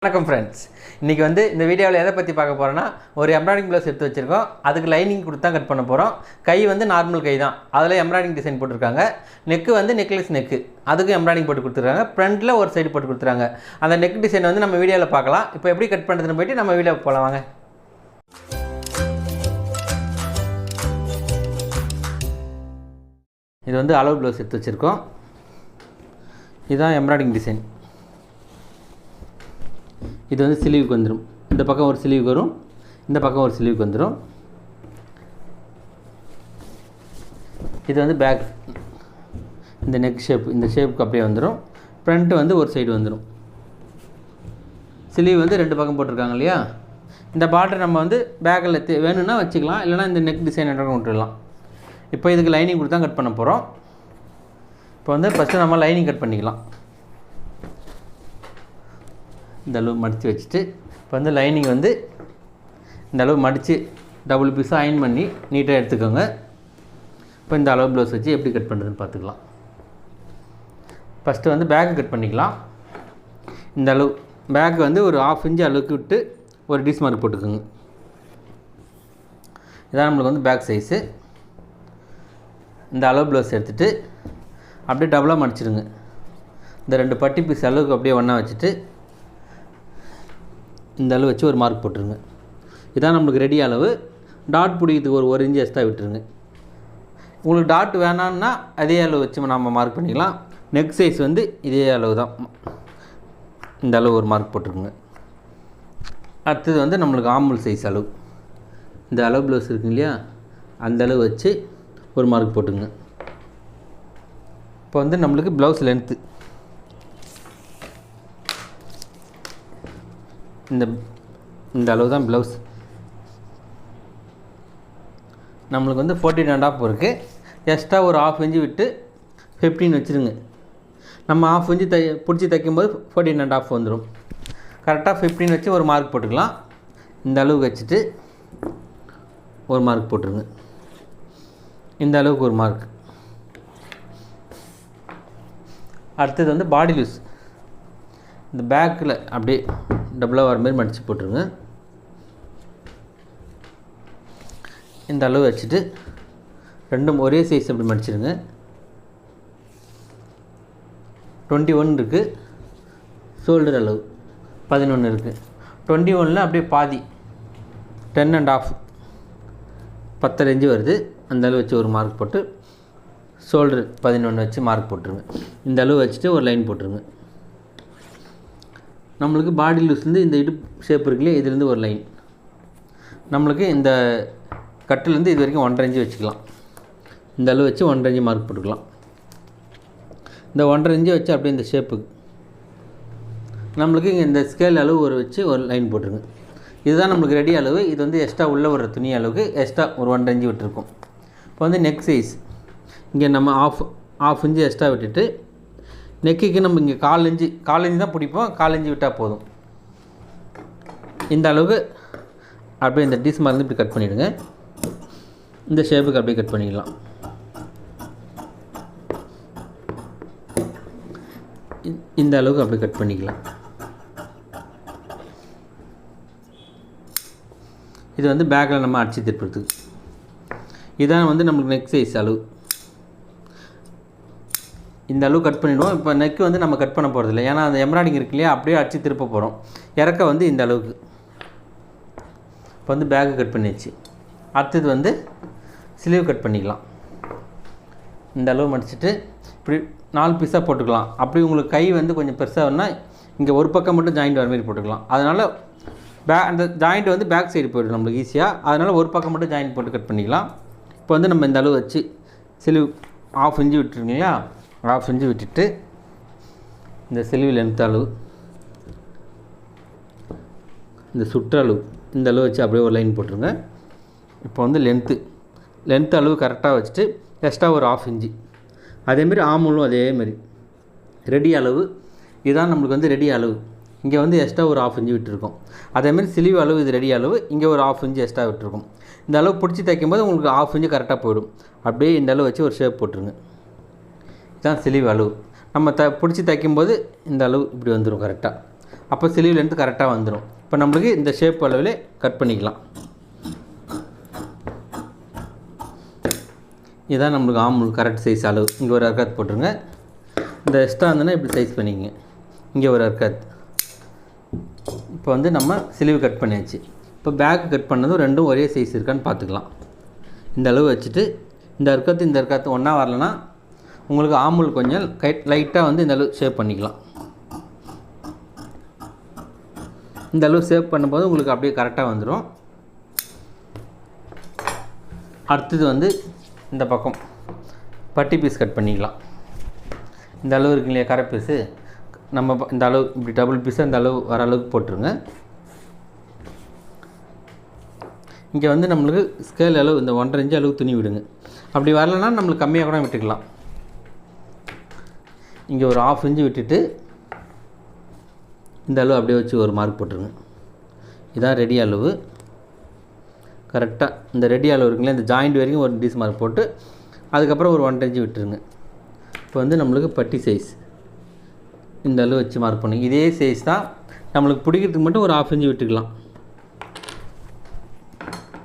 வணக்கம் ஃப்ரெண்ட்ஸ். இன்றைக்கி இந்த வீடியோவில் எதை பற்றி பார்க்க போகிறோன்னா, ஒரு எம்ப்ராய்டிங் ப்ளவுஸ் எடுத்து வச்சுருக்கோம். அதுக்கு லைனிங் கொடுத்து தான் கட் பண்ண போகிறோம். கை நார்மல் கை தான், அதில் எம்ப்ராய்டிங் டிசைன் போட்டிருக்காங்க. நெக்கு நெக்லஸ் நெக்கு, அதுக்கு எம்ப்ராய்டிங் போட்டு கொடுத்துருக்காங்க. ஃப்ரண்ட்டில் ஒரு சைடு போட்டு கொடுத்துருக்காங்க. அந்த நெக் டிசைன் நம்ம வீடியோவில் பார்க்கலாம். இப்போ எப்படி கட் பண்ணுறதுன்னு போய்ட்டு நம்ம வீடியோ போகலாம் வாங்க. இது அளவு ப்ளவுஸ் எடுத்து வச்சுருக்கோம். இதுதான் எம்ப்ராய்டிங் டிசைன். இது ஸ்லீவுக்கு வந்துடும். இந்த பக்கம் ஒரு ஸ்லீவுக்கு வரும், இந்த பக்கம் ஒரு ஸ்லீவுக்கு வந்துடும். இது பேக், இந்த நெக் ஷேப், இந்த ஷேப்புக்கு அப்படியே வந்துடும். ஃப்ரண்ட்டு ஒரு சைடு வந்துடும். ஸ்லீவ் ரெண்டு பக்கம் போட்டிருக்காங்க இல்லையா. இந்த பார்டர் நம்ம பேக்கில் வேணும்னா வச்சுக்கலாம், இல்லைனா இந்த நெக் டிசைன் விட்டுடலாம். இப்போ இதுக்கு லைனிங் கொடுத்து தான் கட் பண்ண போகிறோம். இப்போ ஃபஸ்ட்டு நம்ம லைனிங் கட் பண்ணிக்கலாம். இந்த அளவு மடித்து வச்சுட்டு, இப்போ லைனிங் இந்த அளவு மடித்து டபுள் பீஸாக அயன் பண்ணி நீட்டாக எடுத்துக்கோங்க. இப்போ இந்த அளவு ப்ளவுஸ் வச்சு எப்படி கட் பண்ணுறதுன்னு பார்த்துக்கலாம். ஃபஸ்ட்டு பேக்கு கட் பண்ணிக்கலாம். இந்த அளவு பேக்கு ஒரு 1/2 இன்ச் அளவுக்கு விட்டு ஒரு டிஸ் மார்க் போட்டுக்கோங்க. இதான் நம்மளுக்கு பேக் சைஸு. இந்த அளவு ப்ளவுஸ் எடுத்துகிட்டு அப்படியே டபுளாக மடிச்சிடுங்க. இந்த 2 பட்டி பீஸ் அளவுக்கு அப்படியே ஒன்றா வச்சுட்டு இந்த அளவு வச்சு ஒரு மார்க் போட்டுருங்க. இதான் நம்மளுக்கு ரெடி அளவு. டாட் பிடிக்கிறதுக்கு ஒரு இன்ச் எக்ஸ்ட்ரா விட்டுருங்க. உங்களுக்கு டாட் வேணான்னா அதே அளவு வச்சு நம்ம மார்க் பண்ணிக்கலாம். நெக் சைஸ் இதே அளவு தான். இந்த அளவு ஒரு மார்க் போட்டுருங்க. அடுத்தது நம்மளுக்கு ஆம்பல் சைஸ் அளவு. இந்த அளவு ப்ளவுஸ் இருக்குங்க இல்லையா, அந்த அளவு வச்சு ஒரு மார்க் போட்டுங்க. இப்போ நம்மளுக்கு ப்ளவுஸ் லென்த்து இந்த அளவு தான் ப்ளவுஸ். நம்மளுக்கு 14.5 இருக்குது. எக்ஸ்ட்ரா ஒரு 1/2 இன்ச்சு விட்டு 15 வச்சுருங்க. நம்ம 1/2 இன்ச்சு பிடிச்சி தைக்கும்போது 14.5 வந்துடும். கரெக்டாக 15 வச்சு ஒரு மார்க் போட்டுக்கலாம். இந்த அளவுக்கு வச்சுட்டு ஒரு மார்க் போட்டுருங்க. இந்த அளவுக்கு ஒரு மார்க். அடுத்தது பாடி லூஸ். இந்த பேக்கில் அப்படியே டபுளாக வர மாதிரி மடித்து போட்டுருங்க. இந்த அளவு வச்சுட்டு ரெண்டும் ஒரே சைஸ் அப்படி மடிச்சிடுங்க. 21 இருக்குது. ஷோல்டர் அளவு 11 இருக்குது. 21ல் அப்படியே பாதி 10.5 10.5 இன்ச்சு வருது. அந்த அளவு வச்சு ஒரு மார்க் போட்டு ஷோல்டர் 11 வச்சு மார்க் போட்டுருங்க. இந்த அளவு வச்சுட்டு ஒரு லைன் போட்டுருங்க. நம்மளுக்கு பாடி லூஸ்லேருந்து இந்த இடுப்பு ஷேப் இருக்குல்லையே, இதுலேருந்து ஒரு லைன். நம்மளுக்கு இந்த கட்டுலேருந்து இது வரைக்கும் 1.5 இன்ச்சு வச்சுக்கலாம். இந்த அளவு வச்சு 1.5 இன்ச்சு மார்க் போட்டுக்கலாம். இந்த 1.5 இன்ச்சு வச்சு அப்படியே இந்த ஷேப்புக்கு நம்மளுக்கு இங்கே இந்த ஸ்கேல் அளவு வச்சு ஒரு லைன் போட்டுருங்க. இதுதான் நம்மளுக்கு ரெடி அளவு. இது எக்ஸ்ட்ரா உள்ளே வர துணி அளவுக்கு எக்ஸ்ட்ரா ஒரு 1.5 இன்ச்சு விட்டுருக்கோம். இப்போ நெக் சைஸ் இங்கே நம்ம 1/2 இன்ச்சு எக்ஸ்ட்ரா விட்டுட்டு, நெக்குக்கு நம்ம இங்கே 1/4 இன்ச்சு தான் பிடிப்போம். 1/4 இன்ச்சு விட்டால் போதும். இந்த அளவுக்கு அப்படியே இந்த டிஸ் மாதிரி இப்படி கட் பண்ணிவிடுங்க. இந்த ஷேப்புக்கு அப்படியே கட் பண்ணிக்கலாம். இந்த அளவுக்கு அப்படியே கட் பண்ணிக்கலாம். இது பேக்கில் நம்ம அடிச்சு திருப்புறதுக்கு. இதான் நம்மளுக்கு நெக் சைஸ் அளவு. இந்த அளவு கட் பண்ணிவிடுவோம். இப்போ நெக்கு நம்ம கட் பண்ண போகிறதில்ல, ஏன்னா அந்த எம்ப்ராய்டிங் இருக்கு இல்லையா, அப்படியே அடித்து திருப்ப போகிறோம். இறக்க இந்த அளவுக்கு. இப்போ பேக்கு கட் பண்ணிடுச்சு. அடுத்தது ஸ்லீவ் கட் பண்ணிக்கலாம். இந்த அளவு மடிச்சுட்டு இப்படி 4 பீஸாக போட்டுக்கலாம். அப்படி உங்களுக்கு கை கொஞ்சம் பெருசாக வேணுன்னா இங்கே ஒரு பக்கம் மட்டும் ஜாயிண்ட் வர மாதிரி போட்டுக்கலாம். அதனால் அந்த ஜாயிண்ட் பேக் சைடு போய்டும் நம்மளுக்கு ஈஸியாக. அதனால் ஒரு பக்கம் மட்டும் ஜாயிண்ட் போட்டு கட் பண்ணிக்கலாம். இப்போ நம்ம இந்த அளவு வச்சு ஸ்லீவ் 1/2 இன்ச்சு விட்டுருங்களா, 1/2 இன்ச்சு விட்டுட்டு இந்த ஸ்லீவ் லென்த் அளவு, இந்த சுற்றளவு, இந்த அளவு வச்சு அப்படியே ஒரு லைன் போட்டுருங்க. இப்போ லென்த்து அளவு கரெக்டாக வச்சுட்டு எக்ஸ்ட்ரா ஒரு 1/2 இன்ச்சு. அதேமாரி ஆமூலும் அதேமாரி ரெடி அளவு. இதுதான் நம்மளுக்கு ரெடி அளவு. இங்கே எக்ஸ்ட்ரா ஒரு 1/2 இன்ச்சு விட்டுருக்கோம். அதேமாதிரி ஸ்லீவ் அளவு இது ரெடி அளவு. இங்கே ஒரு 1/2 இன்ச்சு எக்ஸ்ட்ரா விட்டுருக்கோம். இந்த அளவு பிடிச்சி தைக்கும்போது உங்களுக்கு 1/2 இன்ச்சு கரெக்டாக போயிடும். அப்படியே இந்த அளவு வச்சு ஒரு ஷேப் போட்டுருங்க. இதுதான் ஸ்லீவ் அளவு. நம்ம பிடிச்சி தைக்கும்போது இந்த அளவு இப்படி வந்துடும் கரெக்டாக. அப்போ ஸ்லீவ் லென்த் கரெக்டாக வந்துடும். இப்போ நம்மளுக்கு இந்த ஷேப் அளவில் கட் பண்ணிக்கலாம். இதுதான் நம்மளுக்கு ஆம் கரெக்ட் சைஸ் அளவு. இங்கே ஒரு அர்க்காத் போட்டுருங்க. இந்த எக்ஸ்ட்ரா இருந்ததுன்னா இப்படி சைஸ் பண்ணிக்கங்க. இங்கே ஒரு அர்க்காத். இப்போ வந்து நம்ம ஸ்லீவ் கட் பண்ணியாச்சு. இப்போ பேக் கட் பண்ணதும் ரெண்டும் ஒரே சைஸ் இருக்கான்னு பார்த்துக்கலாம். இந்த அளவு வச்சுட்டு இந்த அர்க்காத்து ஒன்றா வரலன்னா உங்களுக்கு ஆமுல் கொஞ்சம் லைட்டாக வந்து இந்த அளவு ஷேப் பண்ணிக்கலாம். இந்த அளவு ஷேப் பண்ணும்போது உங்களுக்கு அப்படியே கரெக்டாக வந்துடும். அடுத்தது வந்து இந்த பக்கம் பட்டி பீஸ் கட் பண்ணிக்கலாம். இந்த அளவு இருக்கு இல்லையா கரை பீஸு, நம்ம இந்த அளவு இப்படி டபுள் பீஸாக இந்த அளவு வர அளவுக்கு போட்டுருங்க. இங்கே வந்து நம்மளுக்கு ஸ்கேல் அளவு இந்த 1.5 இன்ச் அளவு துணி விடுங்க. அப்படி வரலன்னா நம்மளுக்கு கம்மியாக கூட விட்டுக்கலாம். இங்கே ஒரு 1/2 இன்ச்சு விட்டுட்டு இந்த அளவு அப்படியே வச்சு ஒரு மார்க் போட்டுருங்க. இதான் ரெடி அளவு. கரெக்டாக இந்த ரெடி அளவு இருக்குங்களா, இந்த ஜாயிண்ட் வரைக்கும் ஒரு டீஸ் மார்க் போட்டு அதுக்கப்புறம் ஒரு 1.5 இன்ச்சு விட்டுருங்க. இப்போ வந்து நம்மளுக்கு பட்டி சைஸ் இந்த அளவு வச்சு மார்க் பண்ணுங்க. இதே சைஸ் தான் நம்மளுக்கு பிடிக்கிறதுக்கு மட்டும் ஒரு 1/2 இன்ச்சு விட்டுக்கலாம்.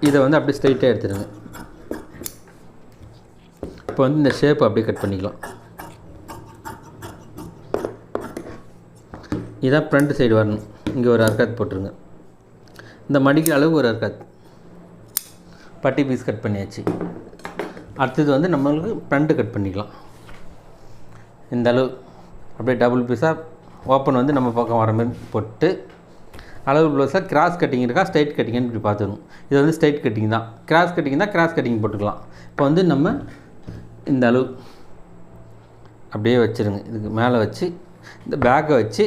இதை வந்து அப்படியே ஸ்ட்ரைட்டாக எடுத்துடுங்க. இப்போ வந்து இந்த ஷேப் அப்படியே கட் பண்ணிக்கலாம். இதான் ஃப்ரண்ட் சைடு வரணும். இங்கே ஒரு அர்க்காத் போட்டுருங்க. இந்த மடிக்கிற அளவுக்கு ஒரு அர்க்காத். பட்டி பீஸ் கட் பண்ணியாச்சு. அடுத்தது வந்து நம்மளுக்கு ஃப்ரண்ட்டு கட் பண்ணிக்கலாம். இந்த அளவு அப்படியே டபுள் பீஸாக ஓப்பன் வந்து நம்ம பக்கம் வர மாதிரி போட்டு அளவு ப்ளவுஸாக கிராஸ் கட்டிங் இருக்கா ஸ்ட்ரைட் கட்டிங்னு இப்படி பார்த்துக்கணும். இது வந்து ஸ்ட்ரைட் கட்டிங் தான். கிராஸ் கட்டிங் தான் கிராஸ் கட்டிங் போட்டுக்கலாம். இப்போ வந்து நம்ம இந்த அளவு அப்படியே வச்சுருங்க. இதுக்கு மேலே வச்சு இந்த பேக்கை வச்சு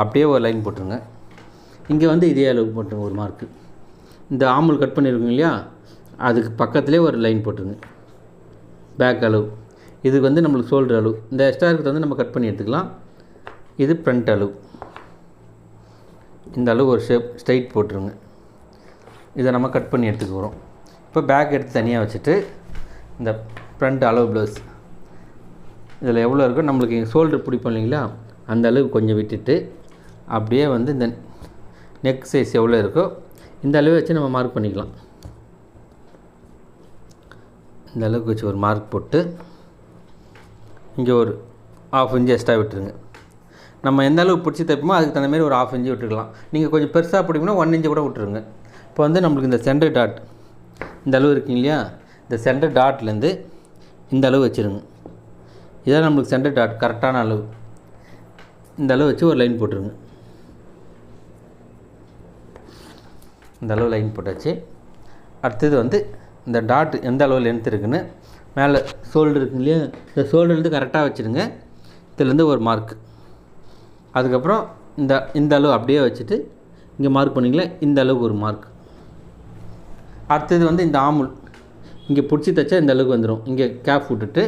அப்படியே ஒரு லைன் போட்டுருங்க. இங்கே வந்து இதே அளவு போட்டுருங்க ஒரு மார்க்கு. இந்த ஆமுல் கட் பண்ணியிருக்கோங்க இல்லையா, அதுக்கு பக்கத்துலேயே ஒரு லைன் போட்டுருங்க. பேக் அளவு இதுக்கு வந்து நம்மளுக்கு ஷோல்டர் அளவு. இந்த எக்ஸ்ட்ரா இருக்கிறத வந்து நம்ம கட் பண்ணி எடுத்துக்கலாம். இது ஃப்ரண்ட் அளவு. இந்த அளவு ஒரு ஷேப் ஸ்ட்ரைட் போட்டுருங்க. இதை நம்ம கட் பண்ணி எடுத்துக்கிறோம். இப்போ பேக் எடுத்து தனியாக வச்சுட்டு இந்த ஃப்ரண்ட் அளவு ப்ளவுஸ் இதில் எவ்வளோ இருக்கோ நம்மளுக்கு ஷோல்டர் பிடிப்போம் இல்லைங்களா, அந்த அளவுக்கு கொஞ்சம் விட்டுட்டு அப்படியே வந்து இந்த நெக் சைஸ் எவ்வளோ இருக்கோ இந்த அளவு வச்சு நம்ம மார்க் பண்ணிக்கலாம். இந்த அளவுக்கு வச்சு ஒரு மார்க் போட்டு இங்கே ஒரு 1/2 இன்ச்சு எக்ஸ்ட்ரா விட்டுருங்க. நம்ம எந்த அளவுக்கு பிடிச்சி தைப்போமோ அதுக்கு தகுந்த மாதிரி ஒரு 1/2 இன்ச்சு விட்டுக்கலாம். நீங்கள் கொஞ்சம் பெருசாக பிடிக்கணும்னா 1 இன்ச்சு கூட விட்டுருங்க. இப்போ வந்து நம்மளுக்கு இந்த சென்டர் டாட் இந்த அளவு இருக்குங்க இல்லையா, இந்த சென்டர் டாட்லேருந்து இந்த அளவு வச்சுருங்க. இதான் நம்மளுக்கு சென்டர் டாட் கரெக்டான அளவு. இந்த அளவு வச்சு ஒரு லைன் போட்டுருங்க. இந்த அளவு லைன் போட்டாச்சு. அடுத்தது வந்து இந்த டாட் எந்த அளவு லென்த் இருக்குன்னு மேலே ஷோல்டர் இருக்குங்க இல்லையா, இந்த ஷோல்டர்லேருந்து கரெக்டாக வச்சுருங்க. இதுலேருந்து ஒரு மார்க். அதுக்கப்புறம் இந்த அளவு அப்படியே வச்சுட்டு இங்கே மார்க் பண்ணிங்களேன், இந்த அளவுக்கு ஒரு மார்க். அடுத்தது வந்து இந்த ஆமுல் இங்கே பிடிச்சி தைச்சா இந்த அளவுக்கு வந்துடும். இங்கே கேப் விட்டுட்டு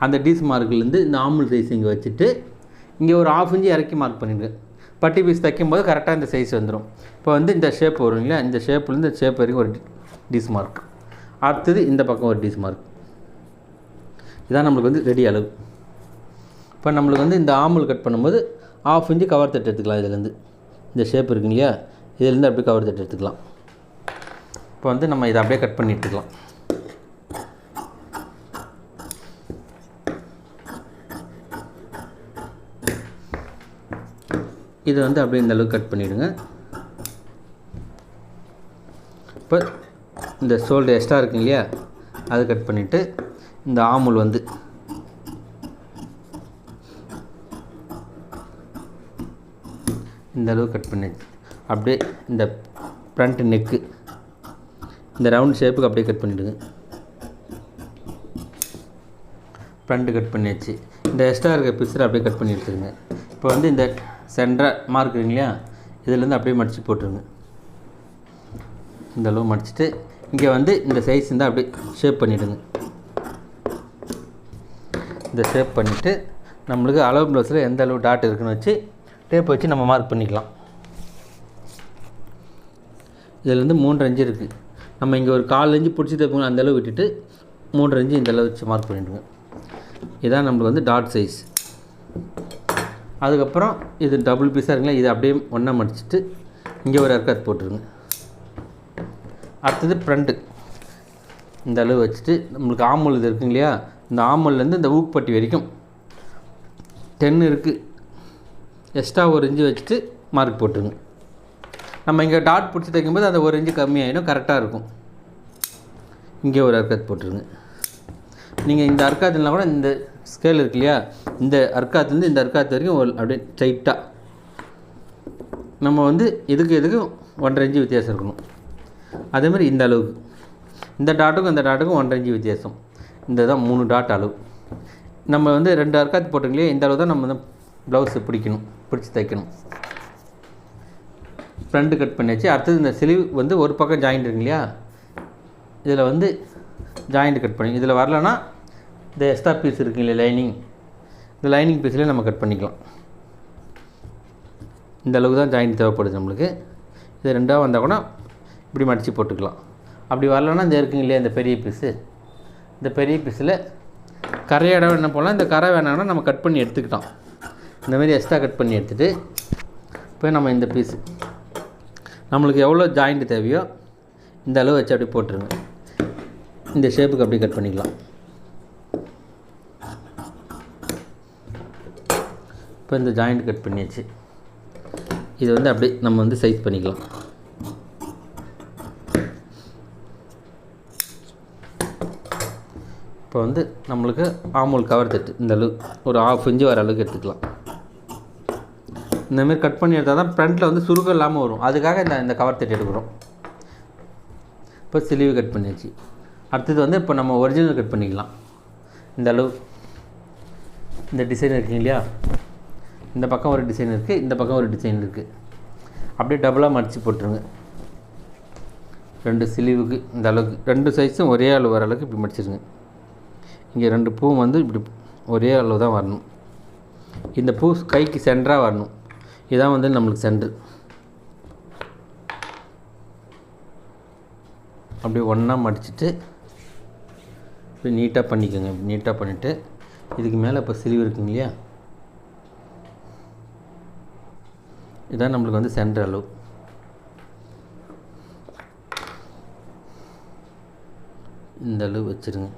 அந்த டீஸ் மார்க்லேருந்து இந்த ஆமுல் சைஸ் இங்கே வச்சுட்டு இங்கே ஒரு 1/2 இன்ச்சு இறக்கி மார்க் பண்ணிடுங்க. பட்டி பீஸ் தைக்கும்போது கரெக்டாக இந்த சைஸ் வந்துடும். இப்போ வந்து இந்த ஷேப் வரும் இல்லையா, இந்த ஷேப்லேருந்து இந்த ஷேப் வரைக்கும் ஒரு டீஸ் மார்க். அடுத்தது இந்த பக்கம் ஒரு டீஸ் மார்க். இதான் நம்மளுக்கு வந்து ரெடி அளவு. இப்போ நம்மளுக்கு வந்து இந்த ஆமுல் கட் பண்ணும்போது 1/2 இன்ச்சு கவர் தட்டு எடுத்துக்கலாம். இதுலேருந்து இந்த ஷேப் இருக்கு இல்லையா, இதுலேருந்து அப்படியே கவர் தட்டு எடுத்துக்கலாம். இப்போ வந்து நம்ம இதை அப்படியே கட் பண்ணி எடுத்துக்கலாம். இது வந்து அப்படியே இந்த அளவுக்கு கட் பண்ணிவிடுங்க. இப்போ இந்த ஷோல்டர் எக்ஸ்ட்ரா இருக்குங்க இல்லையா, அதை கட் பண்ணிவிட்டு இந்த ஆமுல் வந்து இந்த அளவு கட் பண்ணி அப்படியே இந்த ஃப்ரண்ட் நெக்கு இந்த ரவுண்ட் ஷேப்புக்கு அப்படியே கட் பண்ணிவிடுங்க. ஃப்ரண்ட்டு கட் பண்ணியாச்சு. இந்த எக்ஸ்ட்ரா இருக்க பீஸில் அப்படியே கட் பண்ணி எடுத்துருங்க. இப்போ வந்து இந்த சென்டராக மார்க் இல்லையா, இதிலேருந்து அப்படியே மடித்து போட்டுருங்க. இந்த அளவு மடிச்சுட்டு இங்கே வந்து இந்த சைஸ் இருந்தால் அப்படியே ஷேப் பண்ணிவிடுங்க. இந்த ஷேப் பண்ணிவிட்டு நம்மளுக்கு அளவு ப்ளவுஸில் எந்த அளவு டாட் இருக்குன்னு வச்சு டேப் வச்சு நம்ம மார்க் பண்ணிக்கலாம். இதிலேருந்து 3.5 இன்ச்சு இருக்குது. நம்ம இங்கே ஒரு 1/4 இன்ச்சு பிடிச்சி தைப்போம், அந்த அளவு விட்டுட்டு 3.5 இன்ச்சு இந்த அளவு வச்சு மார்க் பண்ணிவிடுங்க. இதான் நம்மளுக்கு வந்து டாட் சைஸ். அதுக்கப்புறம் இது டபுள் பீஸாக இருக்குங்களா, இது அப்படியே ஒன்றா மடிச்சுட்டு இங்கே ஒரு அர்க்காத் போட்டுருங்க. அடுத்தது ஃப்ரண்ட்டு இந்த அளவு வச்சுட்டு நம்மளுக்கு ஆமூல் இது இருக்குங்க இல்லையா, இந்த ஆமூல்லேருந்து இந்த ஊக்குப்பட்டி வரைக்கும் 10 இருக்குது, எக்ஸ்ட்ரா 1 இன்ச்சு வச்சுட்டு மார்க் போட்டுருங்க. நம்ம இங்கே டாட் பிடிச்சி தைக்கும்போது அந்த 1 இன்ச்சு கம்மியாகிடும், கரெக்டாக இருக்கும். இங்கே ஒரு அர்க்காத் போட்டுருங்க. நீங்கள் இந்த அர்க்காத்துனா கூட இந்த ஸ்கேல் இருக்கு இல்லையா, இந்த அர்க்காத்துலேருந்து இந்த அர்க்காத்து வரைக்கும் அப்படியே டைட்டாக நம்ம வந்து இதுக்கு 1.5 இன்ச்சு வித்தியாசம் இருக்கணும். அதேமாதிரி இந்த அளவுக்கு இந்த டாட்டுக்கும் இந்த டாட்டுக்கும் 1.5 இன்ச்சு வித்தியாசம். இந்த தான் 3 டாட் அளவு. நம்ம வந்து 2 அர்க்காத்து போட்டுங்களே, இந்த அளவு தான் நம்ம வந்து ப்ளவுஸு பிடிச்சி தைக்கணும். ஃப்ரண்ட்டு கட் பண்ணியாச்சு. அடுத்தது இந்த ஸ்லீவ் வந்து ஒரு பக்கம் ஜாயிண்ட் இருக்கு இல்லையா, இதில் வந்து ஜாயிண்ட் கட் பண்ணி, இதில் வரலன்னா இந்த எக்ஸ்ட்ரா பீஸ் இருக்கு இல்லையா லைனிங், இந்த லைனிங் பீஸ்லேயே நம்ம கட் பண்ணிக்கலாம். இந்த அளவுக்கு தான் ஜாயிண்ட் தேவைப்படுது நம்மளுக்கு. இது 2ஆக வந்தால் கூட இப்படி மடித்து போட்டுக்கலாம். அப்படி வரலன்னா இந்த இருக்குங்க இல்லையா இந்த பெரிய பீஸு, இந்த பெரிய பீஸில் கரை இடம் என்ன போடலாம், இந்த கரை வேணாங்கன்னா நம்ம கட் பண்ணி எடுத்துக்கிட்டோம். இந்தமாரி எக்ஸ்ட்ரா கட் பண்ணி எடுத்துகிட்டு இப்போ நம்ம இந்த பீஸு நம்மளுக்கு எவ்வளோ ஜாயிண்ட் தேவையோ இந்த அளவு வச்சு அப்படி போட்டுருங்க. இந்த ஷேப்புக்கு அப்படி கட் பண்ணிக்கலாம். இப்போ இந்த ஜாயிண்ட் கட் பண்ணியாச்சு. இது வந்து அப்படியே நம்ம வந்து சைஸ் பண்ணிக்கலாம். இப்போ வந்து நம்மளுக்கு ஆமூல் கவர் தட்டு இந்த அளவு ஒரு 1/2 இன்ச்சு வர அளவுக்கு எடுத்துக்கலாம். இந்தமாரி கட் பண்ணி எடுத்தால் தான் ஃப்ரண்ட்டில் வந்து சுருக்கம் இல்லாமல் வரும். அதுக்காக இந்த கவர் தட்டு எடுக்கிறோம். இப்போ ஸ்லீவ் கட் பண்ணியாச்சு. அடுத்தது வந்து இப்போ நம்ம ஒரிஜினல் கட் பண்ணிக்கலாம். இந்த அளவு இந்த டிசைன் இருக்குங்க இல்லையா, இந்த பக்கம் ஒரு டிசைன் இருக்குது, இந்த பக்கம் ஒரு டிசைன் இருக்குது. அப்படியே டபுளாக மடித்து போட்டுருங்க. 2 ஸ்லீவுக்கு இந்த அளவுக்கு 2 சைஸும் ஒரே அளவு வர அளவுக்கு இப்படி மடிச்சிருங்க. இங்கே 2 பூ வந்து இப்படி ஒரே அளவு தான் வரணும். இந்த பூ கைக்கு சென்டராக வரணும். இதான் வந்து நம்மளுக்கு சென்ட்ரு. அப்படியே ஒன்றா மடிச்சுட்டு இப்படி நீட்டாக பண்ணிக்கோங்க. நீட்டாக பண்ணிவிட்டு இதுக்கு மேலே இப்போ ஸ்லீவ் இருக்குங்க இல்லையா, இதான் நம்மளுக்கு வந்து சென்டர் அளவு. இந்த அளவு வச்சுருங்க.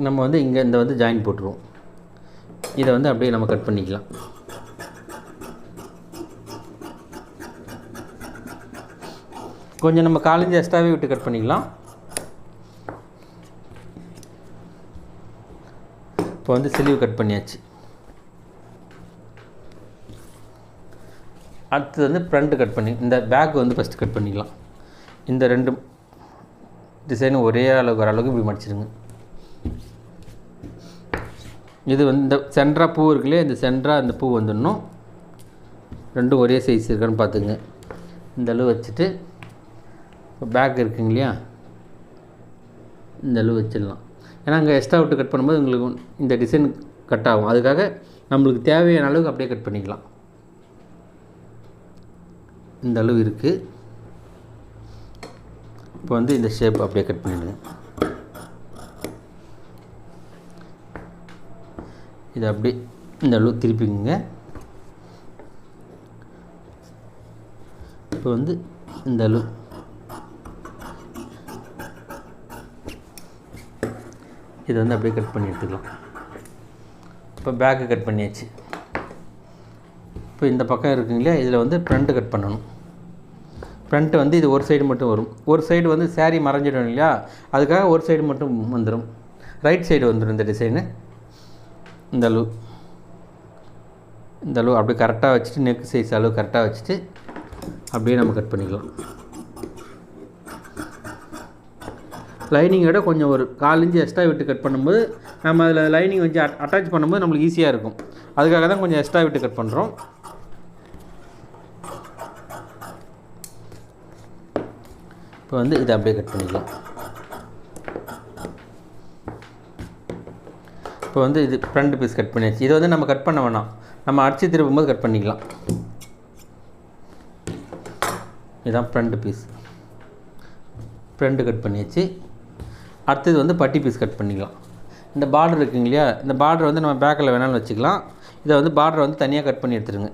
நம்ம வந்து இங்கே இந்த வந்து ஜாயின் போட்டுருவோம். இதை வந்து அப்படியே நம்ம கட் பண்ணிக்கலாம். கொஞ்சம் நம்ம 1/4 இன்ச்சு எக்ஸ்ட்ராவே விட்டு கட் பண்ணிக்கலாம். இப்போ வந்து ஸ்லீவ் கட் பண்ணியாச்சு. அடுத்தது வந்து ஃப்ரண்ட்டு கட் பண்ணி இந்த பேக் வந்து ஃபஸ்ட்டு கட் பண்ணிக்கலாம். இந்த 2 டிசைனும் ஒரே அளவுக்கு வர அளவுக்கு இப்படி மடிச்சிடுங்க. இது வந்து இந்த சென்ட்ரா பூ இருக்குல்லையே, இந்த சென்ட்ரா இந்த பூ வந்துடணும். 2 ஒரே சைஸ் இருக்கான்னு பார்த்துங்க. இந்த அளவு வச்சுட்டு இப்போ பேக் இருக்குங்க இல்லையா, இந்த அளவு வச்சிடலாம். ஏன்னா அங்கே எக்ஸ்ட்ரா விட்டு கட் பண்ணும்போது உங்களுக்கு இந்த டிசைன் கட் ஆகும். அதுக்காக நம்மளுக்கு தேவையான அளவுக்கு அப்படியே கட் பண்ணிக்கலாம். இந்த அளவு இருக்குது. இப்போ வந்து இந்த ஷேப் அப்படியே கட் பண்ணிவிடுங்க. இது அப்படியே இந்த அளவு திருப்பிங்க. இப்போ வந்து இந்த அளவு இதை வந்து அப்படியே கட் பண்ணி எடுத்துக்கலாம். இப்போ பேக்கு கட் பண்ணியாச்சு. இப்போ இந்த பக்கம் இருக்குங்களா, இதில் வந்து ஃப்ரண்ட்டு கட் பண்ணணும். ஃப்ரண்ட்டு வந்து இது ஒரு சைடு மட்டும் வரும். ஒரு சைடு வந்து சாரீ மறைஞ்சிடும் இல்லையா, அதுக்காக ஒரு சைடு மட்டும் வந்துடும். ரைட் சைடு வந்துடும் இந்த டிசைனு. இந்த அளவு அப்படியே கரெக்டாக வச்சுட்டு நெக் சைஸ் அளவு கரெக்டாக வச்சுட்டு அப்படியே நம்ம கட் பண்ணிக்கலாம். லைனிங்கோட கொஞ்சம் ஒரு 1/4 இன்ச்சு எக்ஸ்ட்ரா விட்டு கட் பண்ணும்போது நம்ம அதில் லைனிங் வச்சு அட்டாச் பண்ணும்போது நம்மளுக்கு ஈஸியாக இருக்கும். அதுக்காக தான் கொஞ்சம் எக்ஸ்ட்ரா விட்டு கட் பண்ணுறோம். இப்போ வந்து இதை அப்படியே கட் பண்ணிக்கலாம். இப்போ வந்து இது ஃப்ரண்ட் பீஸ் கட் பண்ணியாச்சு. இதை வந்து நம்ம கட் பண்ண வேணாம், நம்ம அடித்து திருப்பும்போது கட் பண்ணிக்கலாம். இதுதான் ஃப்ரண்ட் பீஸ். ஃப்ரண்ட்டு கட் பண்ணியாச்சு. அடுத்தது வந்து பட்டி பீஸ் கட் பண்ணிக்கலாம். இந்த பார்டர் இருக்குங்க இல்லையா, இந்த பார்டர் வந்து நம்ம பேக்கில் வேணாலும் வச்சுக்கலாம், இதை வந்து பார்டரை வந்து தனியாக கட் பண்ணி எடுத்துருங்க.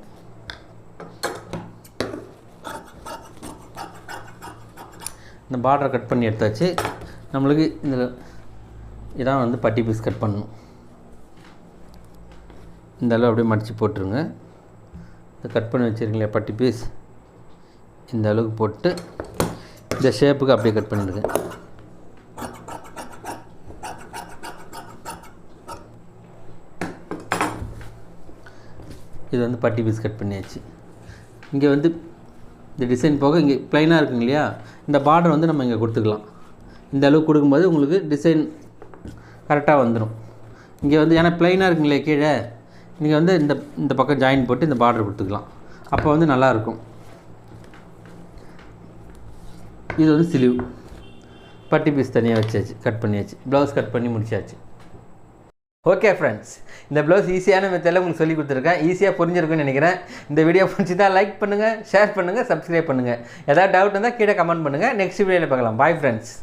இந்த பார்டரை கட் பண்ணி எடுத்தாச்சு. நம்மளுக்கு இதில் இதான் வந்து பட்டி பீஸ் கட் பண்ணணும். இந்த அளவு அப்படியே மடித்து போட்டுருங்க. இந்த கட் பண்ணி வச்சுருக்கீங்களா பட்டி பீஸ், இந்த அளவுக்கு போட்டு இந்த ஷேப்புக்கு அப்படியே கட் பண்ணிடுங்க. இது வந்து பட்டி பீஸ் கட் பண்ணியாச்சு. இங்கே வந்து இந்த டிசைன் போக இங்கே ப்ளைனாக இருக்குங்க இல்லையா, இந்த பார்டர் வந்து நம்ம இங்கே கொடுத்துக்கலாம். இந்த அளவுக்கு கொடுக்கும்போது உங்களுக்கு டிசைன் கரெக்டாக வந்துடும். இங்கே வந்து ஏன்னா ப்ளைனாக இருக்குங்களே கீழே, நீங்கள் வந்து இந்த பக்கம் ஜாயின் போட்டு இந்த பார்டர் கொடுத்துக்கலாம். அப்போ வந்து நல்லாயிருக்கும். இது வந்து ஸ்லீவ் பட்டி பீஸ் தனியாக வச்சாச்சு, கட் பண்ணியாச்சு. ப்ளவுஸ் கட் பண்ணி முடிச்சாச்சு. ஓகே ஃப்ரெண்ட்ஸ், இந்த ப்ளவுஸ் ஈஸியான மெத்தடில் உங்களுக்கு சொல்லி கொடுத்துருக்கேன். ஈஸியாக புரிஞ்சிருக்குன்னு நினைக்கிறேன். இந்த வீடியோ பிடிச்சிருந்தா லைக் பண்ணுங்கள், ஷேர் பண்ணுங்கள், சப்ஸ்கிரைப் பண்ணுங்கள். ஏதாவது டவுட் இருந்தால் கீழே கமெண்ட் பண்ணுங்கள். நெக்ஸ்ட் வீடியோவில் பார்க்கலாம். Bye friends.